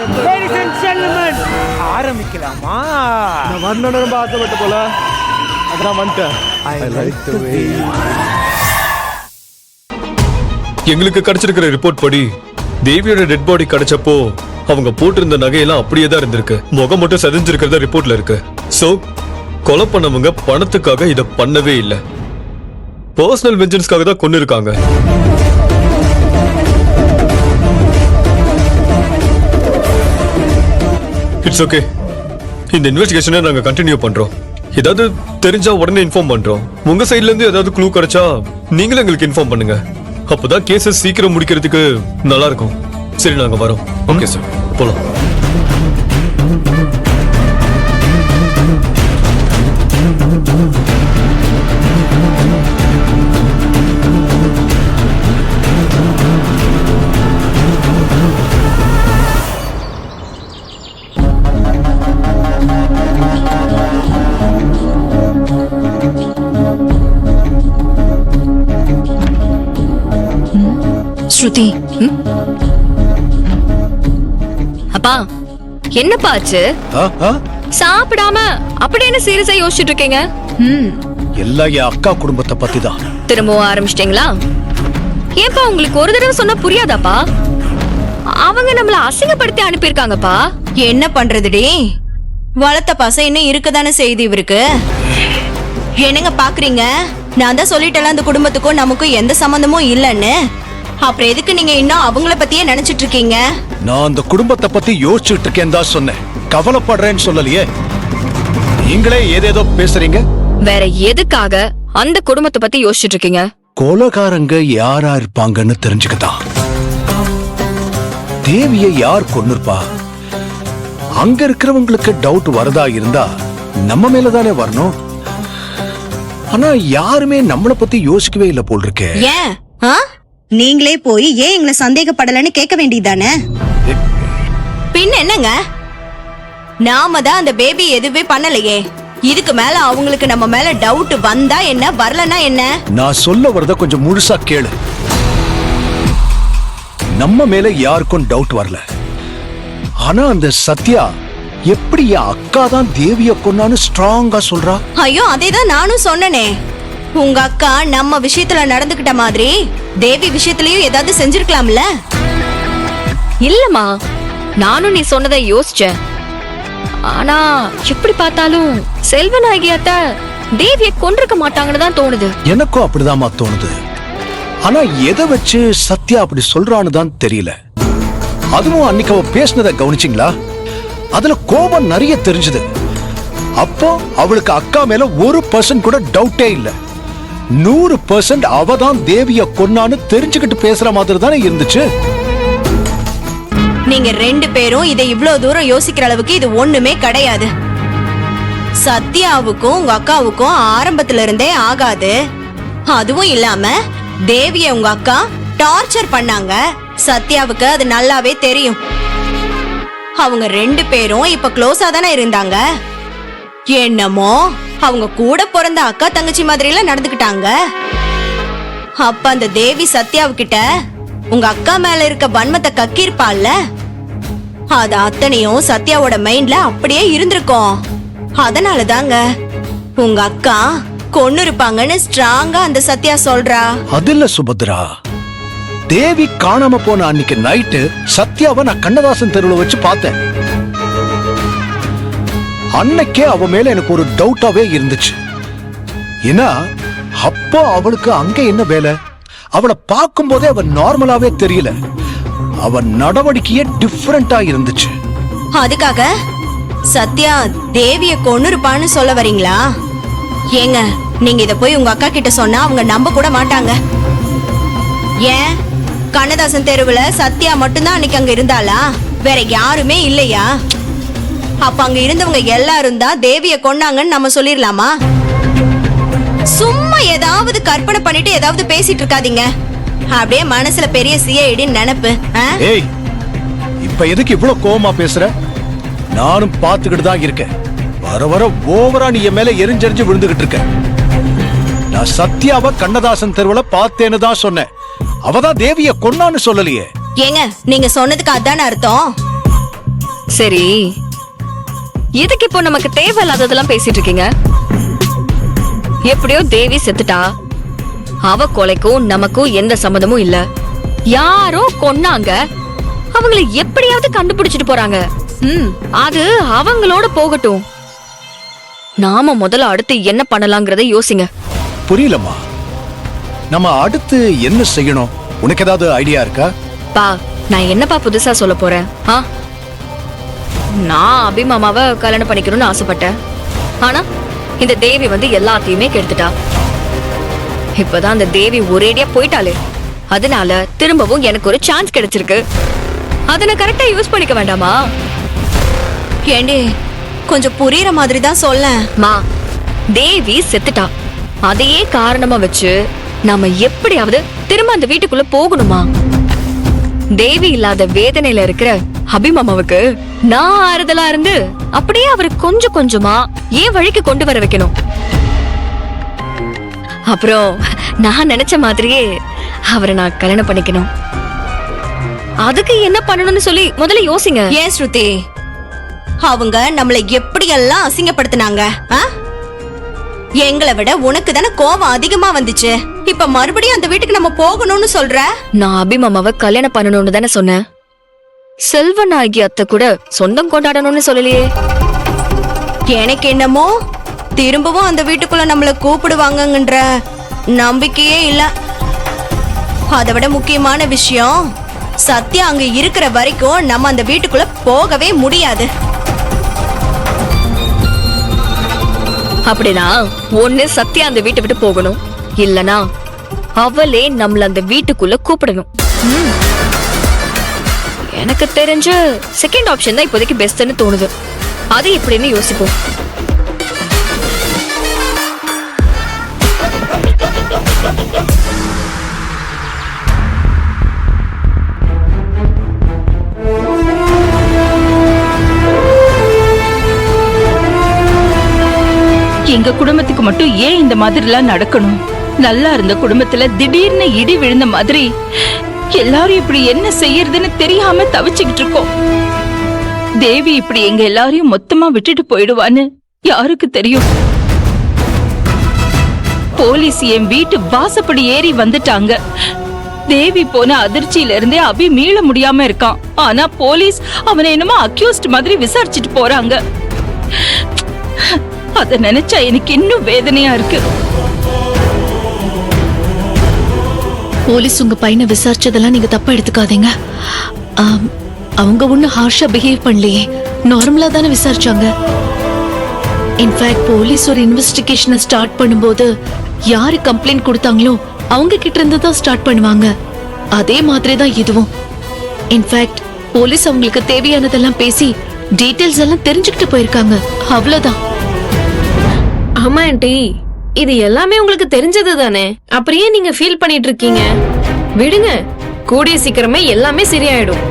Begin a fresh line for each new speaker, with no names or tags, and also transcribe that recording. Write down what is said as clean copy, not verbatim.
Ladies and gentlemen, ஆரம்பிக்கலாமா?
நான் வரணும்னு ரொம்ப ஆசைப்பட்ட போல அதான் வந்துட்டேன். I like the way.
எங்களுக்கு கிடைச்சிருக்கிற ரிப்போர்ட் படி தேவியோட டெட் பாடி கிடைச்சப்போ அவங்க போட்டிருந்த நகையெல்லாம் அப்படியே தான் இருந்திருக்கு. முகம் மட்டும் செதஞ்சிருக்கிறதா ரிப்போர்ட்ல இருக்கு. சோ கொலை பண்ணவங்க பணத்துக்காக இத பண்ணவே இல்லை. பர்சனல் வெஞ்சன்ஸ்க்காக தான் கொண்டு இருக்காங்க. It's okay. இந்த இன்வெஸ்டிகேஷனை நாங்க கண்டினியூ பண்றோம். ஏதாவது தெரிஞ்சா உடனே இன்ஃபார்ம் பண்றோம். உங்க சைடுல இருந்து ஏதாவது க்ளூ கிடைச்சா நீங்களும் எங்களுக்கு இன்ஃபார்ம் பண்ணுங்க. அப்பதான் கேஸை சீக்கிரம் முடிக்கிறதுக்கு நல்லா இருக்கும். சரி, நாங்க வரோம். ஓகே சார், போலாம்.
ஸ்ருதி, அப்பா என்னப்பா ஆச்சு? சாப்பிடாம அப்படி என்ன சீரியஸா யோசிச்சுட்டு இருக்கீங்க?
எல்லாம் என் அக்கா குடும்பத்தை பத்தி தான்.
திரும்பவும் ஆரம்பிச்சிட்டீங்களா? ஏன்பா உங்களுக்கு ஒரு தடவை சொன்னா புரியாதாப்பா? அவங்க நம்மள அசிங்கப்படுத்தி அனுப்பியிருக்காங்கப்பா.
என்ன பண்றதுடி? வளர்த்த பாசம் இன்னும் இருக்கதானே செய்து இவருக்கு. என்னங்க பாக்குறீங்க? நான் தான் சொல்லிட்டேன் அந்த குடும்பத்துக்கும் நமக்கும் எந்த சம்பந்தமும் இல்லைன்னு. அப்புறம் எதுக்கு நீங்க இன்னும் அவங்கள பத்தியே நினைச்சிட்டு இருக்கீங்க?
நான் அந்த குடும்பத்தை பத்தி யோசிச்சுட்டு இருக்கேன் தான் சொன்னேன். கவலைப்படுறேன்னு சொல்லலையே. நீங்களே ஏதேதோ பேசுறீங்க.
வேற எதுக்காக அந்த குடும்பத்தை பத்தி யோசிச்சுட்டு இருக்கீங்க?
கொலைகாரங்க யாரா இருப்பாங்கன்னு தெரிஞ்சுக்கதான். தேவியை யார் கொன்னிருப்பா? அங்க இருக்கிறவங்களுக்கு டவுட் வரதா இருந்தா நம்ம மேலதானே வரணும். ஆனா யாருமே நம்மள பத்தி யோசிக்கவே இல்ல போல் இருக்கே.
ஏன் நீங்களே போய் ஏன் எங்களை சந்தேகப்படலன்னு கேட்க வேண்டியதானே? பின்ன என்னங்க, நாம தான் அந்த பேபி எதுவே பண்ணலையே. இதுக்கு மேல அவங்களுக்கு நம்ம மேல டவுட் வந்தா என்ன, வரலனா என்ன?
நான் சொல்ல வரத கொஞ்சம் முழுசா கேளு. நம்ம மேல யாருக்கும் டவுட் வரல. ஆனா அந்த சத்யா எப்படி என் அக்கா தான் தேவிய கொன்னான்னு ஸ்ட்ராங்கா சொல்றா.
ஐயோ, அதேதான் நானும் சொன்னனே. உங்க அக்கா நம்ம விஷயத்துல நடந்துகிட்ட மாதிரி தேவி விஷயத்திலயும் ஏதாவது செஞ்சிருக்கலாம்ல?
இல்லம்மா, நானும் நீ சொன்னதை யோசிச்சேன். ஆனா எப்படி பார்த்தாலும் செல்வநாயகியாத்த தேவியை கொன்றிருக்க மாட்டாங்கன்னு தான் தோணுது.
எனக்கும் அப்படிதாம்மா தோணுது. ஆனா எதை வச்சு சத்யா அப்படி சொல்றான்னு தான் தெரியல. அதுவும் அன்னைக்கு அவ பேசினதை கவனிச்சிங்களா? அதுல கோபம் நிறைய தெரிஞ்சது. அப்போ அவளுக்கு அக்கா மேல 1% கூட டவுட்டே இல்ல. 100% அவ தான் தேவிய கொன்னான்னு தெரிஞ்சுக்கிட்டு பேசுற மாதிரி தானே இருந்துச்சு.
நீங்க 2 பேரும் இதை இவ்வளவு தூரம் யோசிக்கிற அளவுக்கு இது ஒண்ணுமே கிடையாது. சத்யாவுக்கும் உங்க அக்காவுக்கும் ஆரம்பத்துல இருந்தே ஆகாது. அதுவும் இல்லாம தேவிய உங்க அக்கா டார்ச்சர் பண்ணாங்க. சத்யாவுக்கு அது நல்லாவே தெரியும். அவங்க 2 பேரும் இப்ப க்ளோஸா தானே இருந்தாங்க. என்னமோ அவங்க கூட பிறந்த அக்கா தங்கச்சி மாதிரி எல்லாம் நடந்துக்கிட்டாங்க. அப்ப அந்த தேவி சத்யாவுக்கிட்ட உங்க அக்கா மேல இருக்க வன்மத்தை கக்கிருப்பாள்ல, அது அத்தனையும் சத்யாவோட மைண்ட்ல அப்படியே இருந்திருக்கும். அதனாலதாங்க உங்க அக்கா கொன்னு இருப்பாங்கன்னு ஸ்ட்ராங்கா அந்த சத்யா சொல்றா.
அது இல்ல சுபத்ரா, தேவி காணாம போன அன்னைக்கு நைட்டு சத்யாவை நான் கண்ணதாசன் தெருவுல வச்சு பார்த்தேன். அன்னைக்கே அவ மேல எனக்கு ஒரு டவுட்டாவே இருந்துச்சு. ஏன்னா அப்போ அவளுக்கு அங்க என்ன வேலை? அவளை பார்க்கும் போதே அவ நார்மலாவே தெரியல. அவ நடவடிக்கையே டிஃபரெண்டா இருந்துச்சு.
அதுக்காக சத்யா தேவிய கொன்னு இருப்பான்னு சொல்ல வரீங்களா? ஏங்க, நீங்க இத போய் உங்க அக்கா கிட்ட சொன்னா அவங்க நம்ப கூட மாட்டாங்க. ஏன் கண்ணதாசன் தெருவுல சத்யா மட்டும்தான் அன்னைக்கு அங்க இருந்தாளா? வேற யாருமே இல்லையா? அப்ப அங்க இருந்தவங்க எல்லாரும் தான் தேவிய கொன்னாங்கன்னு நம்ம சொல்லிடலாமா? சும்மா ஏதாவது கற்பனை பண்ணிட்டு ஏதாவது பேசிட்டு இருக்காதீங்க. அப்படியே மனசுல பெரிய சிஐடி நினைப்பு.
ஏய், இப்ப எதுக்கு இவ்வளவு கோவமா பேசுற? நானும் பாத்துக்கிட்டு தான் இருக்கேன். வர வர ஓவரா நீ என் மேல எரிஞ்செறிஞ்சு விழுந்துகிட்டு இருக்க. நான் சத்யாவை கண்ணதாசன் தெருவுல பார்த்தேன்னு தான் சொன்னேன். அவதான் தேவிய கொன்னான்னு சொல்லலையே.
ஏங்க, நீங்க சொன்னதுக்கு அதான அர்த்தம்?
சரி, எதுக்கு இப்போ நமக்கு தேவையில்லாததெல்லாம் பேசிட்டு இருக்கீங்க? எப்படியோ தேவி செத்துட்டா. அவ கொலைக்கும் நமக்கும் எந்த சம்மதமும் இல்ல. யாரோ கொன்னாங்க, அவங்கள எப்படியாவது கண்டுபிடிச்சிட்டு போறாங்க. அது அவங்களோட போகட்டும். நாம முதல்ல அடுத்து என்ன பண்ணலாங்கிறத யோசிங்க.
புரியலம்மா, நம்ம அடுத்து என்ன செய்யணும்? உனக்கு ஏதாவது ஐடியா இருக்கா?
பா, நான் என்னப்பா புதுசா சொல்ல போறேன்? நான் அபிமாமாவை கல்யாணம் பண்ணிக்கணும்னு ஆசைப்பட்டேன். ஆனா இந்த தேவி வந்து எல்லாத்தையுமே கெடுத்துட்டா. இப்பதான் அந்த தேவி ஒரேடியா போயிட்டாலே, அதனால திரும்பவும் எனக்கு ஒரு சான்ஸ் கிடைச்சிருக்கு. அதை நான் கரெக்டா யூஸ் பண்ணிக்க வேண்டாமா?
ஏண்டி, கொஞ்சம் புரியுற மாதிரி தான் சொல்ல.
மா, தேவி செத்துட்டா. அதையே காரணமா வச்சு நாம எப்படியாவது திரும்ப அந்த வீட்டுக்குள்ள போகணுமா? தேவி இல்லாத வேதனையில இருக்கிற அபிமாமாவுக்கு நான் ஆறுதலா இருந்து அப்படியே அவரை கொஞ்சம் கொஞ்சமா ஏன் வழிக்கு கொண்டு வர வைக்கணும். அப்புறம் நான் நினைச்ச மாதிரியே அவரை நான் கல்யாணம் பண்ணிக்கணும். அதுக்கு என்ன பண்ணணும்னு சொல்லி முதல்ல யோசிங்க.
ஏன் ஸ்ருதி, அவங்க நம்மளை எப்படியெல்லாம் அசிங்கப்படுத்தினாங்க? எங்களை விட உனக்கு தானே கோபம் அதிகமா வந்துச்சு. இப்ப மறுபடியும் அந்த வீட்டுக்கு நம்ம போகணும்னு சொல்ற?
நான் அபிமாமாவை கல்யாணம் பண்ணணும்னு தானே சொன்னேன். செல்வநாயகி அத்தை கூட சொந்தம் கொண்டாடணும்னு சொல்லலையே.
எனக்கு என்னமோ திரும்பவும் அந்த வீட்டுக்குள்ள நம்மள கூப்பிடுவாங்கன்ற நம்பிக்கையே இல்ல. அதை விட முக்கியமான விஷயம், சத்யா அங்க இருக்கிற வரைக்கும் நம்ம அந்த வீட்டுக்குள்ள போகவே முடியாது.
அப்படின்னா ஒண்ணு சத்யா அந்த வீட்டை விட்டு போகணும், இல்லனா அவளே நம்மள அந்த வீட்டுக்குள்ள கூப்பிடணும். எனக்கு தெரிஞ்ச செகண்ட் ஆப்ஷன் தான் இப்போதைக்கு பெஸ்ட்னு தோணுது. அது எப்படின்னு யோசிப்போம்.
எங்க குடும்பத்துக்கு மட்டும் ஏன் இந்த மாதிரி எல்லாம் நடக்கணும்? நல்லா இருந்த குடும்பத்துல திடீர்னு இடி விழுந்த மாதிரி எல்லாரும் இப்படி என்ன செய்யறதுன்னு தெரியாம தவிச்சுக்கிட்டு இருக்கோம். தேவி இப்படி எங்க எல்லாரையும் மொத்தமா விட்டுட்டு போயிடுவான்னு யாருக்கு தெரியும்? போலீஸ் என் வீட்டு வாசப்படி ஏறி வந்துட்டாங்க. தேவி போன அதிர்ச்சியில இருந்தே அபி மீள முடியாம இருக்கான். ஆனா போலீஸ் அவனை என்னமோ அக்யூஸ்ட் மாதிரி விசாரிச்சுட்டு போறாங்க. அத நினைச்சா எனக்கு இன்னும் வேதனையா இருக்கு.
போலீஸ் உங்க பையனை விசாரிச்சதெல்லாம் நீங்க தப்பா எடுத்துக்காதீங்க. அவங்க ஒண்ணு ஹார்ஷா பிஹேவ் பண்ணலையே, நார்மலா தானே விசாரிச்சாங்க. இன்ஃபேக்ட் போலீஸ் ஒரு இன்வெஸ்டிகேஷனை ஸ்டார்ட் பண்ணும்போது யாரு கம்ப்ளைண்ட் கொடுத்தாங்களோ அவங்க கிட்ட இருந்து தான் ஸ்டார்ட் பண்ணுவாங்க. அதே மாதிரி தான் இதுவும். இன்ஃபேக்ட் போலீஸ் அவங்களுக்கு தேவையானதெல்லாம் பேசி டீடைல்ஸ் எல்லாம் தெரிஞ்சுக்கிட்டு போயிருக்காங்க. அவ்வளவுதான்.
ஆமா ஆண்டி, இது எல்லாமே உங்களுக்கு தெரிஞ்சது தானே. அப்புறம் ஏன் நீங்க ஃபீல் பண்ணிட்டு இருக்கீங்க? விடுங்க, கூடிய சீக்கிரமே எல்லாமே சரியாயிடும்.